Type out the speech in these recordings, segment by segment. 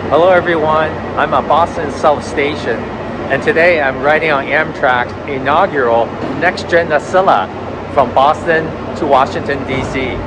Hello everyone, I'm at Boston South Station, and today I'm riding on Amtrak's inaugural NextGen Acela from Boston to Washington, D.C.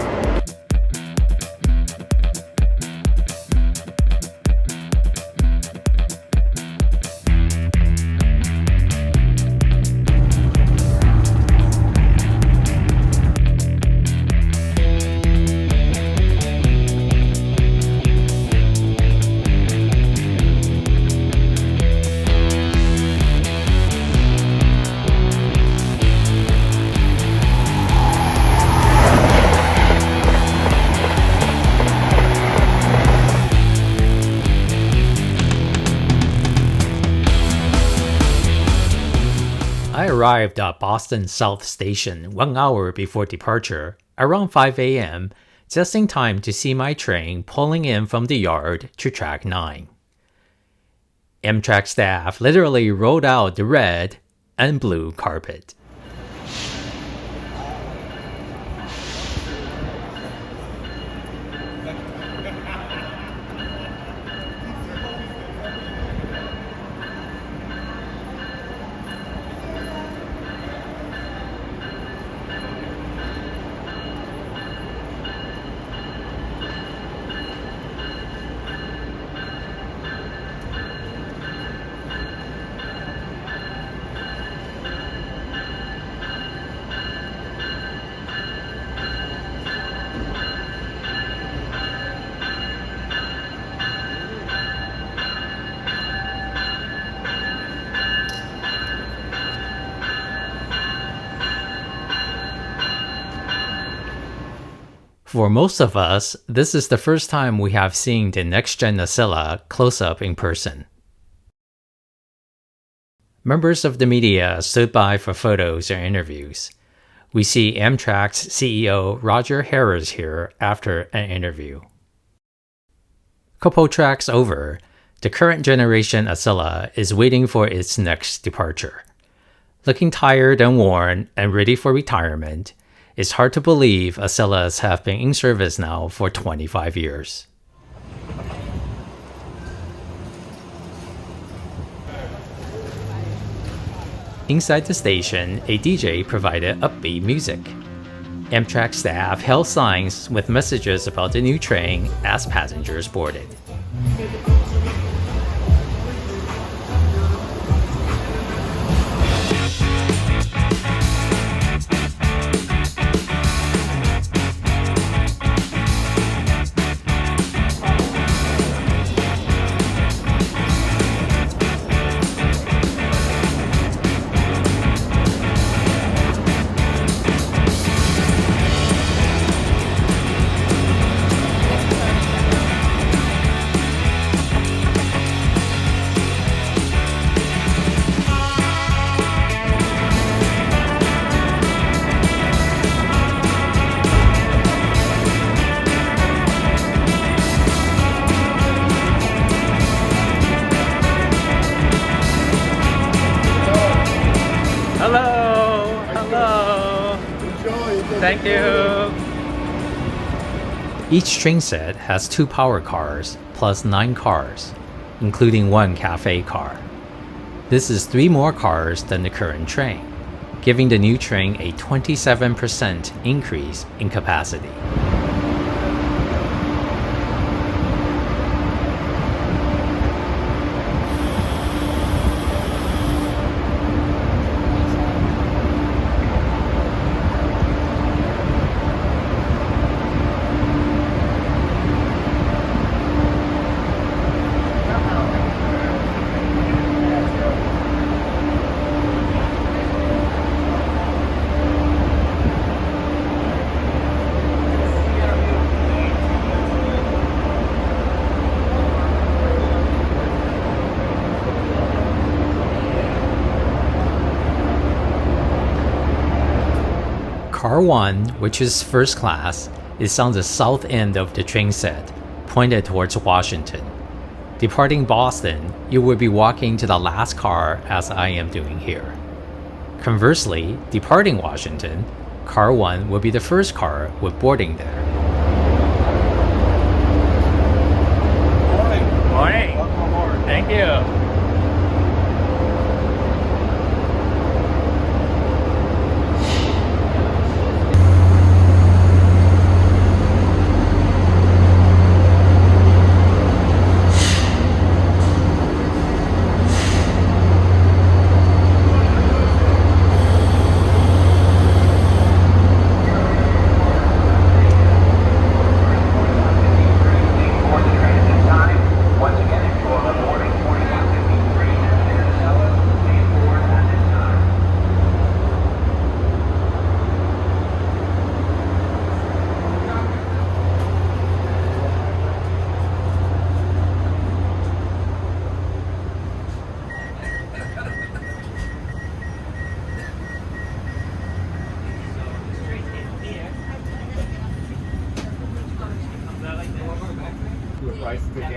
I arrived at Boston South Station 1 hour before departure, around 5 a.m., just in time to see my train pulling in from the yard to track 9. Amtrak staff literally rolled out the red and blue carpet. For most of us, this is the first time we have seen the NextGen Acela close up in person. Members of the media stood by for photos or interviews. We see Amtrak's CEO Roger Harris here after an interview. Couple tracks over, the current generation Acela is waiting for its next departure. Looking tired and worn and ready for retirement, it's hard to believe Acelas have been in service now for 25 years. Inside the station, a DJ provided upbeat music. Amtrak staff held signs with messages about the new train as passengers boarded. Hello. Thank you. Each train set has 2 power cars plus 9 cars, including 1 cafe car. This is 3 more cars than the current train, giving the new train a 27% increase in capacity. Car 1, which is first class, is on the south end of the train set, pointed towards Washington. Departing Boston, you will be walking to the last car as I am doing here. Conversely, departing Washington, Car 1 will be the first car with boarding there. Morning.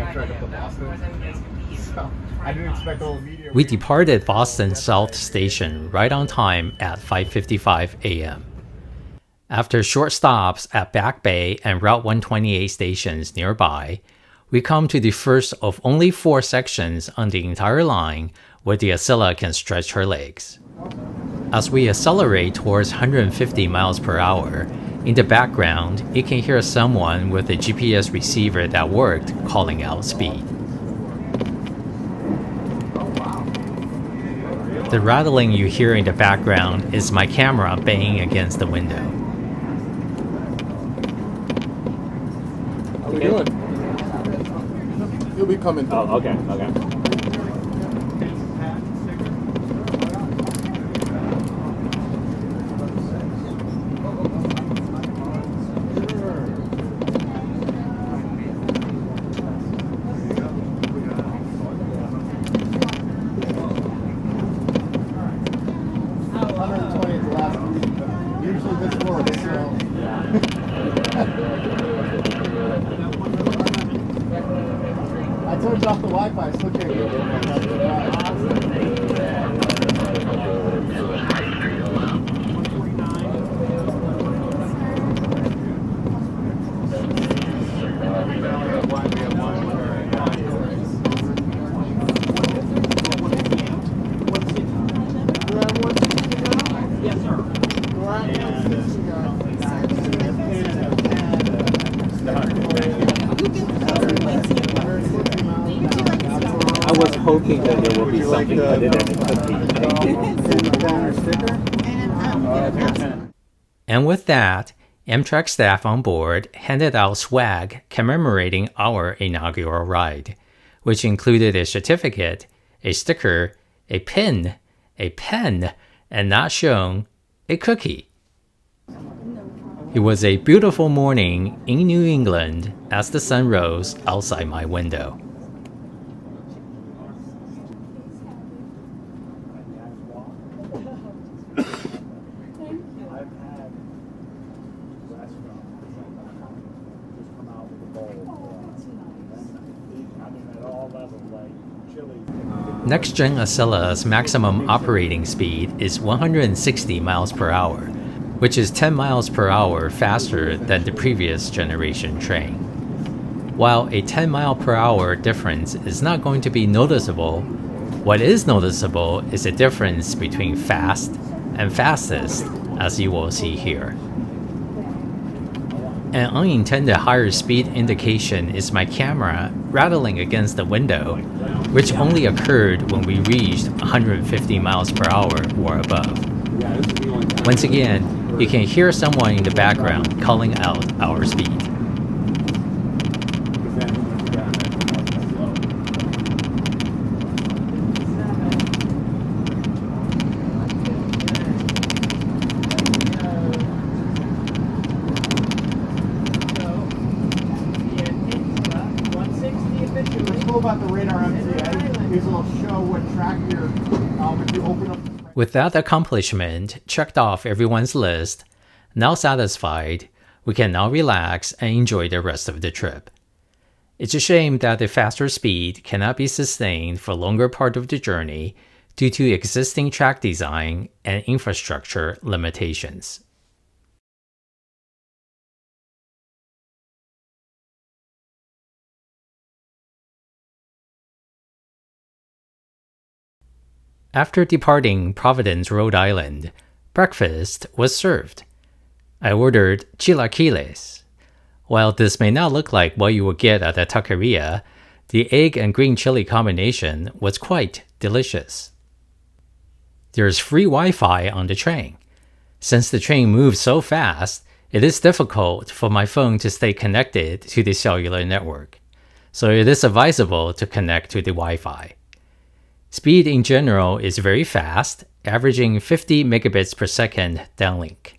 Amtrak up to Boston. So I didn't expect all the media. We departed Boston South Station right on time at 5:55 a.m. After short stops at Back Bay and Route 128 stations nearby, we come to the first of only 4 sections on the entire line where the Acela can stretch her legs. As we accelerate towards 150 miles per hour, in the background, you can hear someone with a GPS receiver that worked calling out speed. The rattling you hear in the background is my camera banging against the window. How we doing? He'll be coming. Oh, okay. I turned off the Wi-Fi, still can't get it. I was hoping that there will be something other than a cookie. And with that, Amtrak staff on board handed out swag commemorating our inaugural ride, which included a certificate, a sticker, a pin, a pen, and not shown, a cookie. It was a beautiful morning in New England as the sun rose outside my window. NextGen Acela's maximum operating speed is 160 miles per hour, which is 10 miles per hour faster than the previous generation train. While a 10 mile per hour difference is not going to be noticeable, what is noticeable is a difference between fast and fastest, as you will see here. An unintended higher speed indication is my camera rattling against the window, which only occurred when we reached 150 miles per hour or above. Once again, you can hear someone in the background calling out our speed. About the radar MTA is it'll show what track you're if you open up. With that accomplishment checked off everyone's list, now satisfied, we can now relax and enjoy the rest of the trip. It's a shame that the faster speed cannot be sustained for a longer part of the journey due to existing track design and infrastructure limitations. After departing Providence, Rhode Island, breakfast was served. I ordered chilaquiles. While this may not look like what you would get at a taqueria, the egg and green chili combination was quite delicious. There's free Wi-Fi on the train. Since the train moves so fast, it is difficult for my phone to stay connected to the cellular network, so it is advisable to connect to the Wi-Fi. Speed in general is very fast, averaging 50 megabits per second downlink.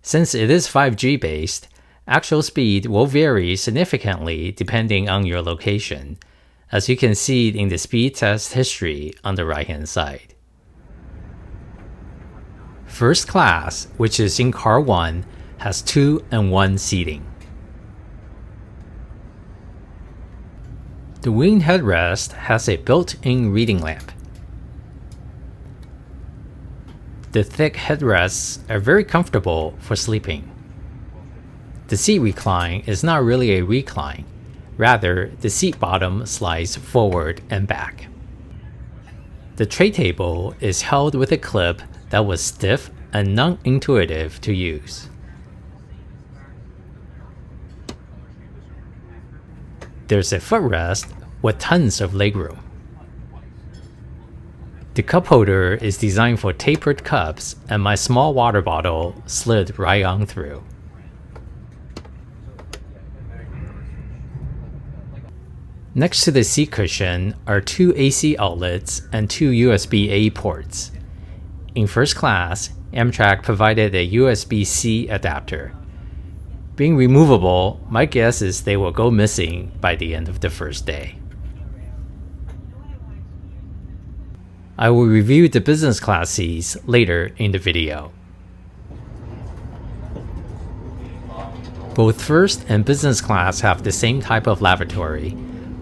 Since it is 5G based, actual speed will vary significantly depending on your location, as you can see in the speed test history on the right-hand side. First class, which is in car 1, has 2 and 1 seating. The wing headrest has a built-in reading lamp. The thick headrests are very comfortable for sleeping. The seat recline is not really a recline, rather the seat bottom slides forward and back. The tray table is held with a clip that was stiff and non-intuitive to use. There's a footrest with tons of legroom. The cup holder is designed for tapered cups, and my small water bottle slid right on through. Next to the seat cushion are 2 AC outlets and 2 USB-A ports. In first class, Amtrak provided a USB-C adapter. Being removable, my guess is they will go missing by the end of the first day. I will review the business class seats later in the video. Both first and business class have the same type of lavatory,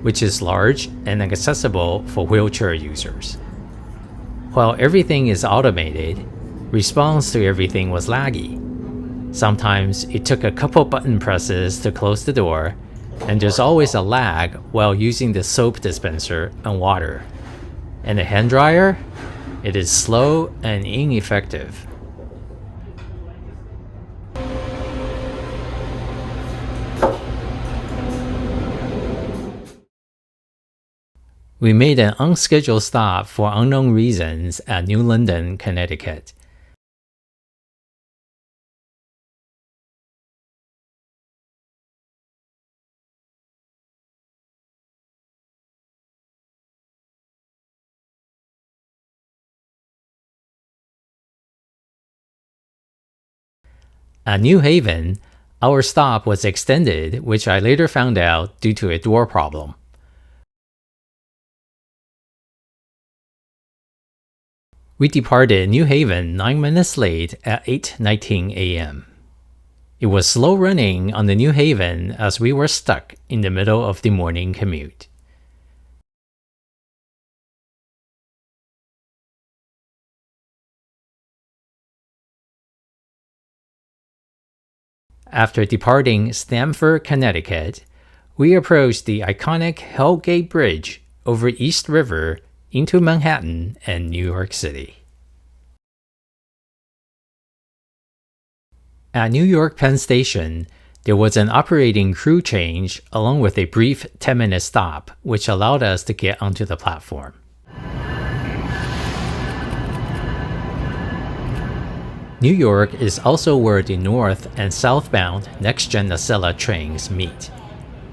which is large and accessible for wheelchair users. While everything is automated, response to everything was laggy. Sometimes it took a couple button presses to close the door, and there's always a lag while using the soap dispenser and water. And the hand dryer? It is slow and ineffective. We made an unscheduled stop for unknown reasons at New London, Connecticut. At New Haven, our stop was extended, which I later found out due to a door problem. We departed New Haven 9 minutes late at 8:19 a.m. It was slow running on the New Haven as we were stuck in the middle of the morning commute. After departing Stamford, Connecticut, we approached the iconic Hell Gate Bridge over East River into Manhattan and New York City. At New York Penn Station, there was an operating crew change along with a brief 10-minute stop, which allowed us to get onto the platform. New York is also where the north and southbound NextGen Acela trains meet.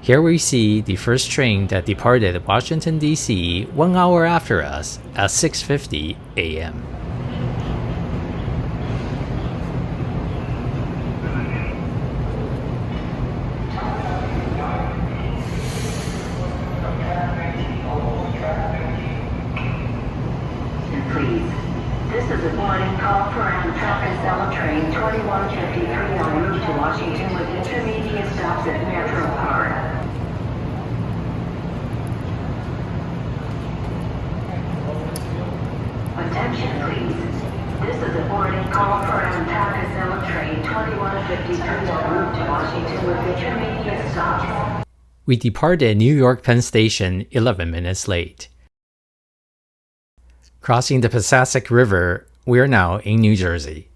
Here we see the first train that departed Washington, D.C. 1 hour after us at 6:50 a.m. This is a boarding call for Amtrak Acela train 2153 en route to Washington with intermediate stops at Metro Park. Attention please. This is a boarding call for Amtrak Acela train 2153 en route to Washington with intermediate stops. We departed New York Penn Station 11 minutes late. Crossing the Passaic River, we are now in New Jersey.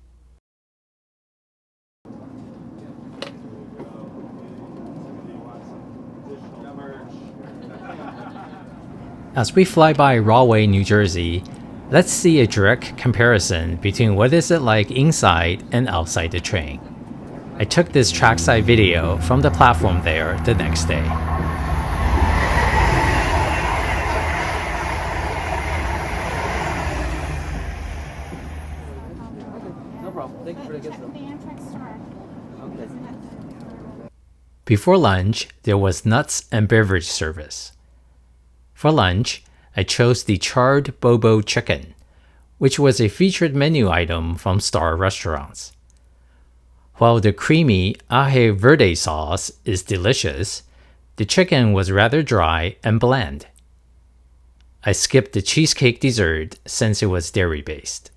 As we fly by Rahway, New Jersey, let's see a direct comparison between what is it like inside and outside the train. I took this trackside video from the platform there the next day. Before lunch, there was nuts and beverage service. For lunch, I chose the charred Bobo chicken, which was a featured menu item from Star Restaurants. While the creamy aje verde sauce is delicious, The chicken was rather dry and bland. I skipped the cheesecake dessert since it was dairy-based.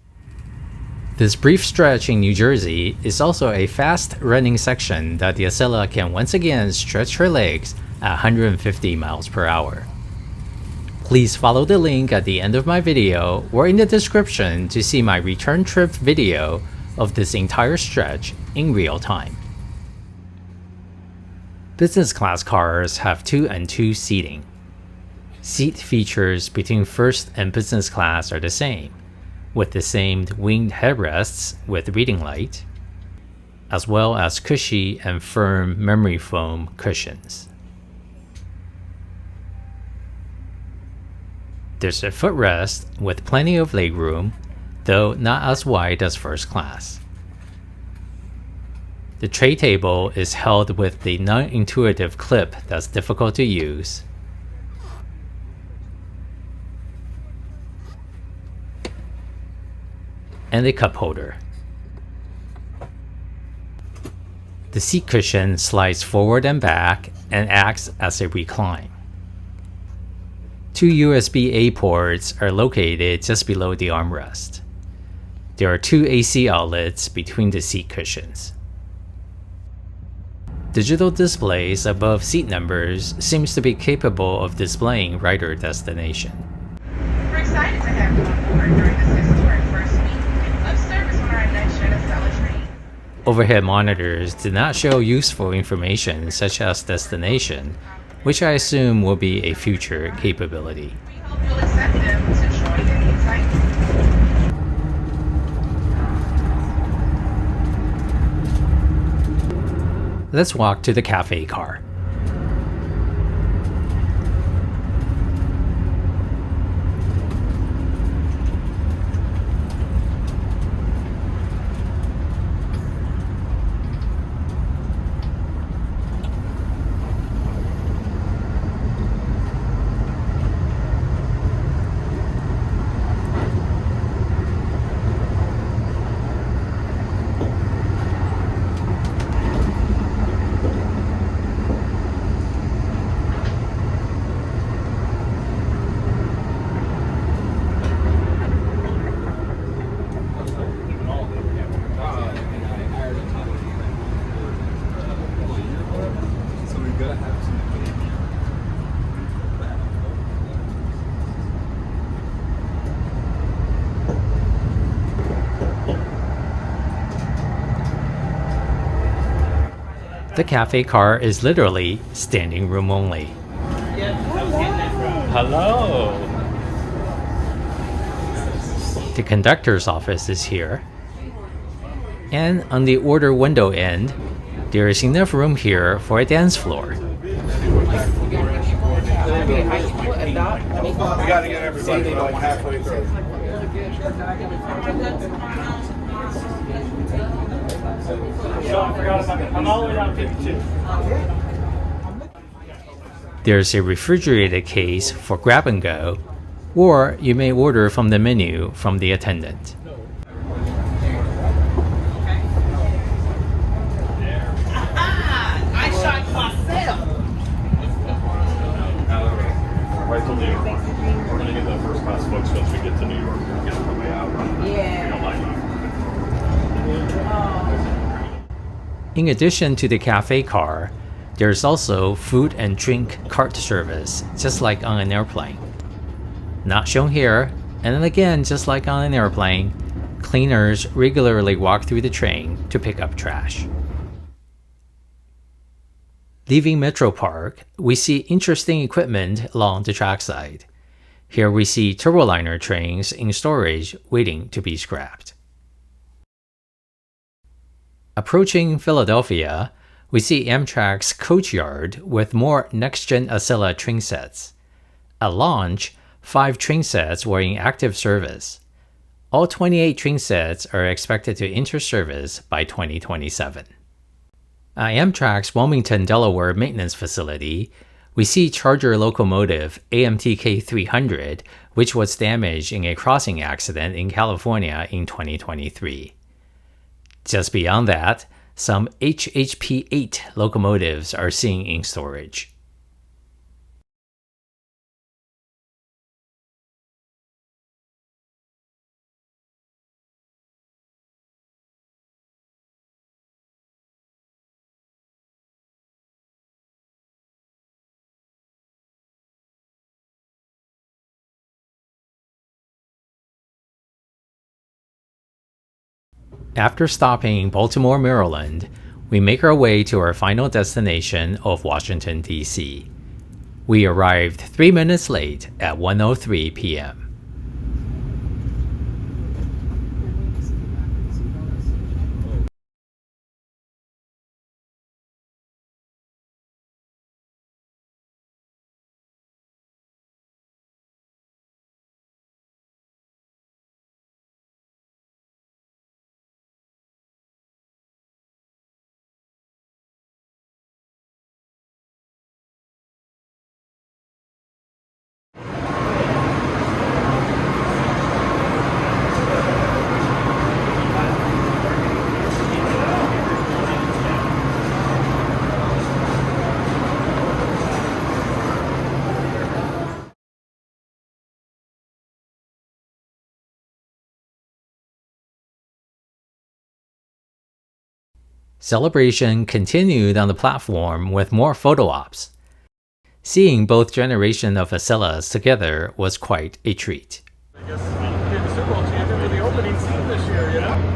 This brief stretch in New Jersey is also a fast-running section that the Acela can once again stretch her legs at 150 miles per hour. Please follow the link at the end of my video or in the description to see my return trip video of this entire stretch in real time. Business class cars have 2 and 2 seating. Seat features between first and business class are the same, with the same winged headrests with reading light, as well as cushy and firm memory foam cushions. There's a footrest with plenty of legroom, though not as wide as first class. The tray table is held with the non-intuitive clip that's difficult to use. And a cup holder. The seat cushion slides forward and back and acts as a recline. 2 USB-A ports are located just below the armrest. There are 2 AC outlets between the seat cushions. Digital displays above seat numbers seems to be capable of displaying rider destination. We're excited to have you on board during this historic first week of service on our NextGen Acela train. Overhead monitors do not show useful information such as destination, which I assume will be a future capability. We hope you'll accept them to join in the excitement. Let's walk to the cafe car. The cafe car is literally standing room only. Hello. The conductor's office is here. And on the order window end, there is enough room here for a dance floor. We gotta get everybody like halfway through. I'm all the way down 52. There's a refrigerated case for grab and go, or you may order from the menu from the attendant. I shot myself. Right till New York. We're going to get the first class folks once we get to New York. We'll get them on the way out. Yeah. In addition to the cafe car, there's also food and drink cart service, just like on an airplane. Not shown here, and then again, just like on an airplane, cleaners regularly walk through the train to pick up trash. Leaving Metro Park, we see interesting equipment along the trackside. Here we see Turboliner trains in storage waiting to be scrapped. Approaching Philadelphia, we see Amtrak's coach yard with more NextGen Acela train sets. At launch, 5 train sets were in active service. All 28 train sets are expected to enter service by 2027. At Amtrak's Wilmington, Delaware Maintenance Facility, we see Charger locomotive AMTK 300, which was damaged in a crossing accident in California in 2023. Just beyond that, some HHP-8 locomotives are seen in storage. After stopping in Baltimore, Maryland, we make our way to our final destination of Washington, D.C. We arrived 3 minutes late at 1:03 p.m. Celebration continued on the platform with more photo ops. Seeing both generations of Acelas together was quite a treat. I guess you're the Super Bowl champion with the opening scene this year, you know?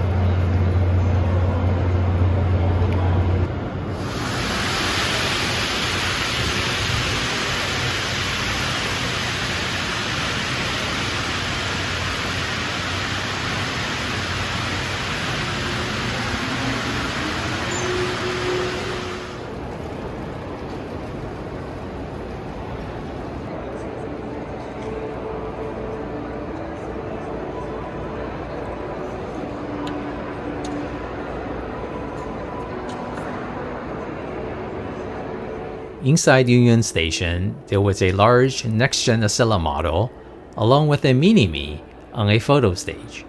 Inside Union Station, there was a large NextGen Acela model, along with a mini-me on a photo stage.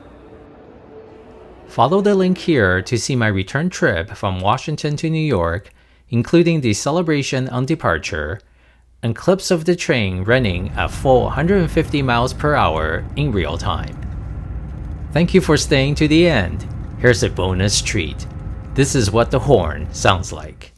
Follow the link here to see my return trip from Washington to New York, including the celebration on departure, and clips of the train running at full 150 miles per hour in real time. Thank you for staying to the end. Here's a bonus treat. This is what the horn sounds like.